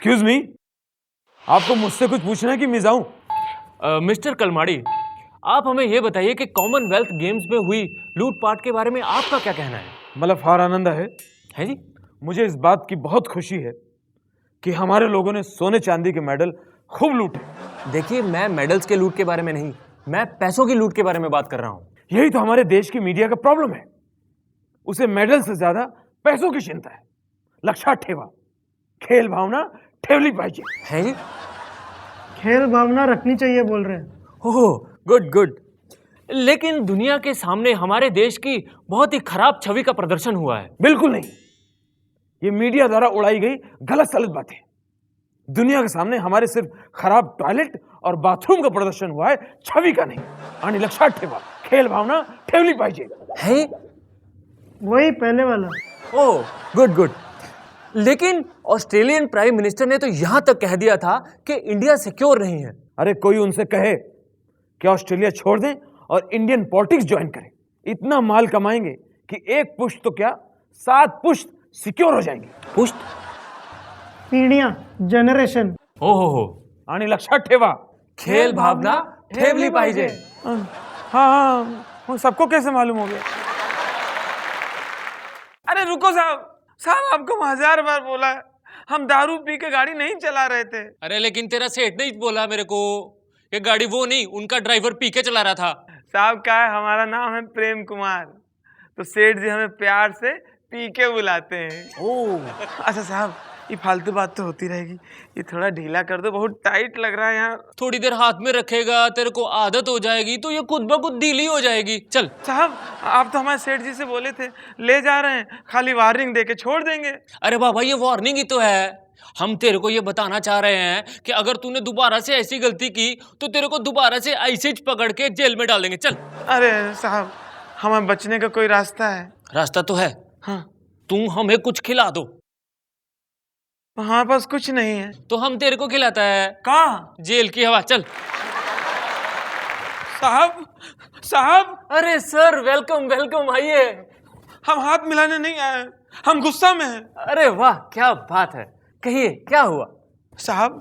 Excuse me, आपको मुझसे कुछ पूछना है कि मैं जाऊं? मिस्टर कलमाड़ी, आप हमें ये बताइए कि कॉमनवेल्थ गेम्स में हुई लूटपाट के बारे में आपका क्या कहना है? मतलब फार आनंद है जी? मुझे इस बात की बहुत खुशी है कि हमारे लोगों ने सोने चांदी के मेडल खूब लूटे। देखिए, मैं मेडल्स के लूट के बारे में नहीं, मैं पैसों की लूट के बारे में बात कर रहा हूँ। यही तो हमारे देश की मीडिया का प्रॉब्लम है, उसे मेडल से ज्यादा पैसों की चिंता है। लक्षात ठेवा, खेल भावना ठेवली पाहिजे। है जी? खेल भावना रखनी चाहिए बोल रहे हैं। ओह, गुड गुड। लेकिन दुनिया के सामने हमारे देश की बहुत ही खराब छवि का प्रदर्शन हुआ है। बिल्कुल नहीं, ये मीडिया द्वारा उड़ाई गई गलत सलत बातें। दुनिया के सामने हमारे सिर्फ खराब टॉयलेट और बाथरूम का प्रदर्शन हुआ है, छवि का नहीं। आणि लक्षात ठेवा, खेल भावना ठेवली पाहिजे। है? वही पहले वाला। ओह, गुड गुड। लेकिन ऑस्ट्रेलियन प्राइम मिनिस्टर ने तो यहां तक कह दिया था कि इंडिया सिक्योर नहीं है। अरे कोई उनसे कहे कि ऑस्ट्रेलिया छोड़ दें और इंडियन पॉलिटिक्स ज्वाइन करें, इतना माल कमाएंगे कि एक पुश्त तो क्या 7 पुश्त सिक्योर हो जाएंगे। पुष्ट? पीढ़ियां, जनरेशन। हो। आणि लक्षात ठेवा, खेल भावना ठेवली पाहिजे। हाँ हाँ, वो सबको कैसे मालूम हो गया? अरे रुको साहब, साहब आपको 1000 बार बोला है, हम दारू पी के गाड़ी नहीं चला रहे थे। अरे लेकिन तेरा सेठ नहीं बोला मेरे को ये गाड़ी वो नहीं, उनका ड्राइवर पी के चला रहा था। साहब क्या है, हमारा नाम है प्रेम कुमार, तो सेठ जी हमें प्यार से पी के बुलाते हैं। ओह, अच्छा साहब, ये फालतू बात तो होती रहेगी, ये थोड़ा ढीला कर दो, बहुत टाइट लग रहा है यहाँ। थोड़ी देर हाथ में रखेगा, तेरे को आदत हो जाएगी तो ये खुद ब खुद ढीली हो जाएगी। चल। साहब आप तो हमारे सेठ जी से बोले थे ले जा रहे हैं, खाली वार्निंग दे के छोड़ देंगे। अरे बाबा, ये वार्निंग ही तो है। हम तेरे को ये बताना चाह रहे हैं कि अगर तूने दोबारा से ऐसी गलती की तो तेरे को दोबारा से ऐसे ही पकड़ के जेल में डाल देंगे। चल। अरे साहब, हमें बचने का कोई रास्ता है? रास्ता तो है। हाँ, तू हमें कुछ खिला दो। हमारे पास कुछ नहीं है। तो हम तेरे को खिलाता है। कहाँ? जेल की हवा। चल। साहब साहब, अरे सर, वेलकम वेलकम, आइए। हम हाथ मिलाने नहीं आए, हम गुस्सा में हैं। अरे वाह, क्या बात है, कहिए क्या हुआ? साहब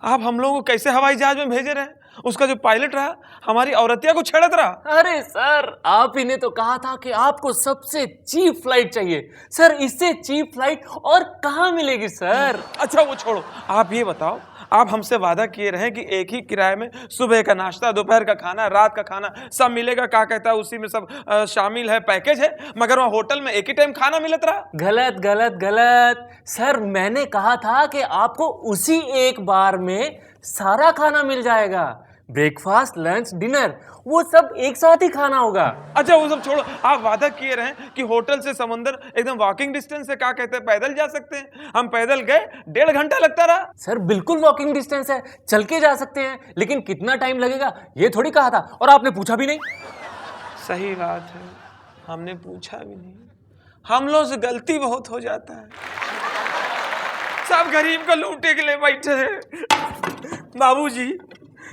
आप हम लोगों को कैसे हवाई जहाज में भेजे रहे? उसका जो पायलट रहा हमारी औरतिया को छेड़त रहा। अरे सर, आप ही ने तो कहा था कि आपको सबसे चीप फ्लाइट चाहिए। सर, इससे चीप फ्लाइट और कहाँ मिलेगी सर? अच्छा वो छोड़ो, आप ये बताओ, आप हमसे वादा किए रहे कि एक ही किराए में सुबह का नाश्ता, दोपहर का खाना, रात का खाना सब मिलेगा। क्या कहता है, उसी में सब शामिल है, पैकेज है, मगर वहाँ होटल में एक ही टाइम खाना मिलत रहा। गलत गलत गलत सर, मैंने कहा था कि आपको उसी एक बार में सारा खाना मिल जाएगा। ब्रेकफास्ट, लंच, डिनर, वो सब एक साथ ही खाना होगा। अच्छा वो सब छोड़ो, आप वादा किए रहे कि होटल से समुंदर एकदम वॉकिंग डिस्टेंस से, क्या कहते हैं, पैदल जा सकते हैं। हम पैदल गए, 1.5 घंटा लगता रहा। सर बिल्कुल वॉकिंग डिस्टेंस है, चल के जा सकते हैं, लेकिन कितना टाइम लगेगा ये थोड़ी कहा था, और आपने पूछा भी नहीं। सही बात है, हमने पूछा भी नहीं। हम लोग से गलती बहुत हो जाता है। सब गरीब को लूटने के लिए बैठे हैं। बाबूजी,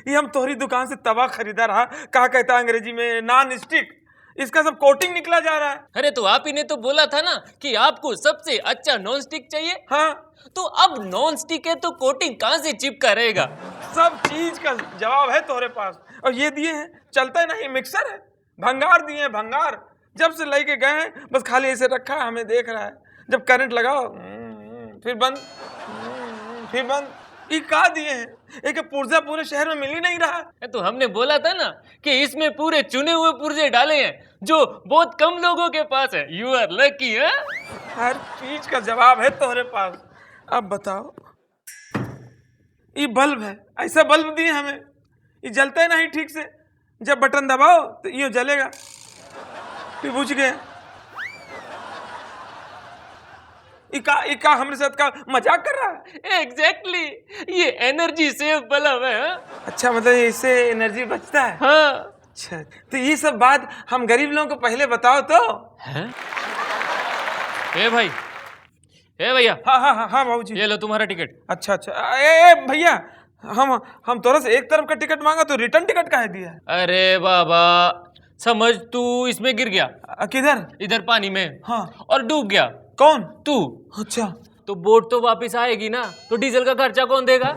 ये हम तोहरी दुकान से तवा खरीदा रहा, क्या कहता है अंग्रेजी में, नॉन स्टिक, इसका सब कोटिंग निकला जा रहा है। अरे तो आप ही ने तो बोला था ना कि आपको सबसे अच्छा नॉन स्टिक चाहिए। हाँ, तो अब नॉन स्टिक है तो कोटिंग कहां से चिपका रहेगा? सब चीज का जवाब है तुम्हारे पास। और ये दिए हैं, चलता है नहीं, मिक्सर है, भंगार दिए हैं, भंगार। जब से लेके गए हैं बस खाली ऐसे रखा है, हमें देख रहा है। जब करंट लगाओ फिर बंद, फिर बंद। ये का दिए हैं, एक पुर्जा पूरे शहर में मिल ही नहीं रहा। तो हमने बोला था ना कि इसमें पूरे चुने हुए पुर्जे डाले हैं जो बहुत कम लोगों के पास है। You are lucky. है, हर चीज का जवाब है तुम्हारे पास। अब बताओ, ये बल्ब है, ऐसा बल्ब दिए हमें, ये जलता है नहीं ठीक से। जब बटन दबाओ तो ये जलेगा, फिर बुझ गया। इका हमारे साथ का मजाक कर रहा है। एग्जैक्टली, ये एनर्जी सेव बल्ब है। हाँ? अच्छा, मतलब इससे एनर्जी बचता है। हाँ। अच्छा, तो ये सब बात हम गरीब लोगों को पहले बताओ तो। हैं? ए भाई, ए भैया, हाँ हाँ हाँ हाँ बाबूजी, ये लो तुम्हारा टिकट। अच्छा अच्छा। ए भैया, हम तोरा से एक तरफ का टिकट मांगा तो रिटर्न टिकट काहे दिया? अरे बाबा, समझ तू इसमें गिर गया, किधर? इधर पानी में, हाँ। और डूब गया। कौन? तू। अच्छा, तो बोट तो वापस आएगी ना, तो डीजल का खर्चा कौन देगा?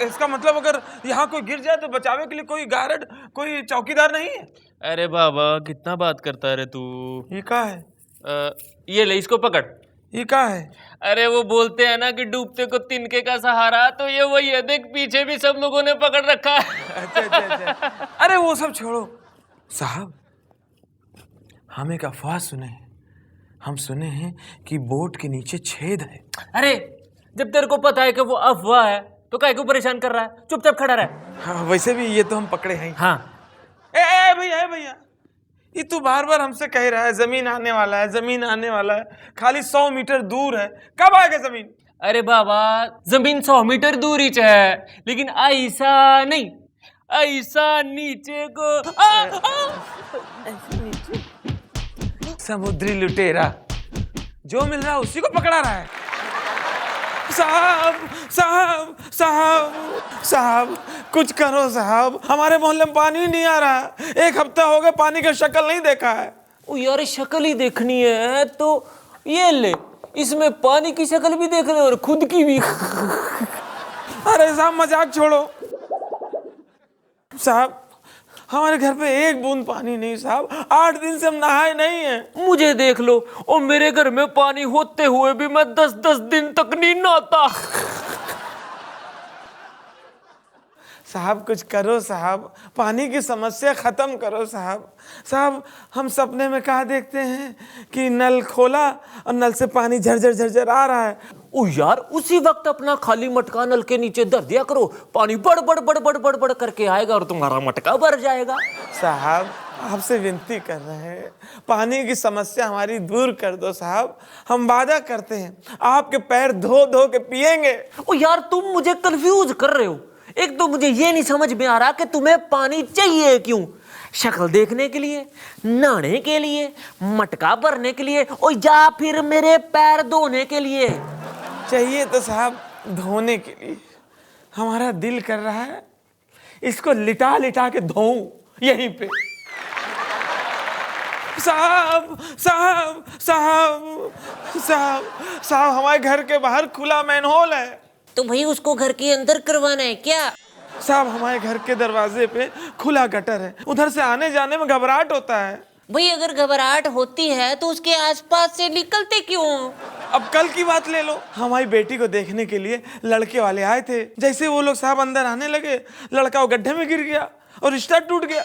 इसका मतलब अगर यहाँ कोई गिर जाए तो बचावे के लिए कोई गार्ड, कोई चौकीदार नहीं है? अरे बाबा कितना बात करता है रे तू। ये क्या है? ये ले, इसको पकड़। ये क्या है? अरे वो बोलते हैं ना कि डूबते को तिनके का सहारा, तो ये वही है, देख पीछे भी सब लोगों ने पकड़ रखा है। अच्छा। अरे वो सब छोड़ो साहब, हम एक अफवाह सुने हैं। हम सुने हैं कि बोट के नीचे छेद है। अरे जब तेरे को पता है कि वो अफवाह है तो काहे को परेशान कर रहा है, चुपचाप खड़ा रह। हाँ, वैसे भी ये तो हम पकड़े हैं। हाँ ए भैया, ये तू बार बार हमसे कह रहा है जमीन आने वाला है, जमीन आने वाला है, खाली 100 मीटर दूर है, कब आएगा जमीन? अरे बाबा जमीन 100 मीटर दूर ही है, लेकिन ऐसा नहीं, ऐसा नीचे को समुद्री लुटेरा जो मिल रहा है उसी को पकड़ा रहा है। साहब कुछ करो साहब, हमारे मोहल्ले में पानी नहीं आ रहा है, 1 हफ्ता हो गया पानी का शक्ल नहीं देखा है। ओ यार शक्ल ही देखनी है तो ये ले, इसमें पानी की शक्ल भी देख ले और खुद की भी। अरे साहब मजाक छोड़ो साहब, हमारे घर पे 1 बूंद पानी नहीं साहब, 8 दिन से हम नहाए नहीं है। मुझे देख लो, और मेरे घर में पानी होते हुए भी मैं 10-10 दिन तक नहीं नहाता। साहब कुछ करो साहब, पानी की समस्या खत्म करो साहब। हम सपने में कहा देखते हैं कि नल खोला और नल से पानी झरझर आ रहा है। ओ यार उसी वक्त अपना खाली मटका नल के नीचे धर दिया करो, पानी बड़ बड़ करके आएगा और तुम्हारा मटका भर जाएगा। साहब आपसे विनती कर रहे हैं, पानी की समस्या हमारी दूर कर दो साहब। हम वादा करते हैं आपके पैर धो धो के पिएंगे। ओ यार तुम मुझे कंफ्यूज कर रहे हो। एक तो मुझे ये नहीं समझ में आ रहा कि तुम्हें पानी चाहिए क्यों, शक्ल देखने के लिए, नहाने के लिए, मटका भरने के लिए, और या फिर मेरे पैर धोने के लिए? चाहिए तो साहब धोने के लिए। हमारा दिल कर रहा है इसको लिटा लिटा के धोऊं यहीं पे। साहब हमारे घर के बाहर खुला मैनहोल है। तो भाई उसको घर के अंदर करवाना है क्या? साहब हमारे घर के दरवाजे पे खुला गटर है, उधर से आने जाने में घबराहट होता है। भाई अगर घबराहट होती है तो उसके आसपास से निकलते क्यों? अब कल की बात ले लो, हमारी बेटी को देखने के लिए लड़के वाले आए थे, जैसे वो लोग साहब अंदर आने लगे, लड़का वो गड्ढे में गिर गया और रिश्ता टूट गया।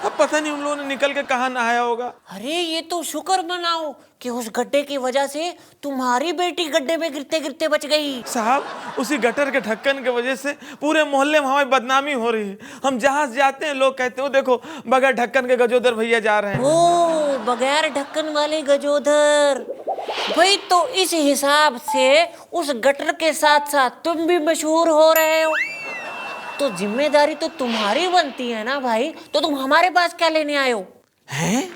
अब पता नहीं उन लोगों ने निकल के कहाँ नहाया होगा। अरे ये तो शुक्र मनाओ कि उस गड्ढे की वजह से तुम्हारी बेटी गड्ढे में गिरते गिरते बच गई। साहब उसी गटर के ढक्कन की वजह से पूरे मोहल्ले में हमारी बदनामी हो रही है। हम जहाँ जाते हैं लोग कहते हैं देखो बगैर ढक्कन के गजोदर भैया जा रहे हैं। ओ बगैर ढक्कन वाले गजोदर। भाई तो इस हिसाब से उस गटर के साथ साथ तुम भी मशहूर हो रहे हो, तो जिम्मेदारी तो तुम्हारी बनती है ना भाई, तो तुम हमारे पास क्या लेने आए हो? हैं?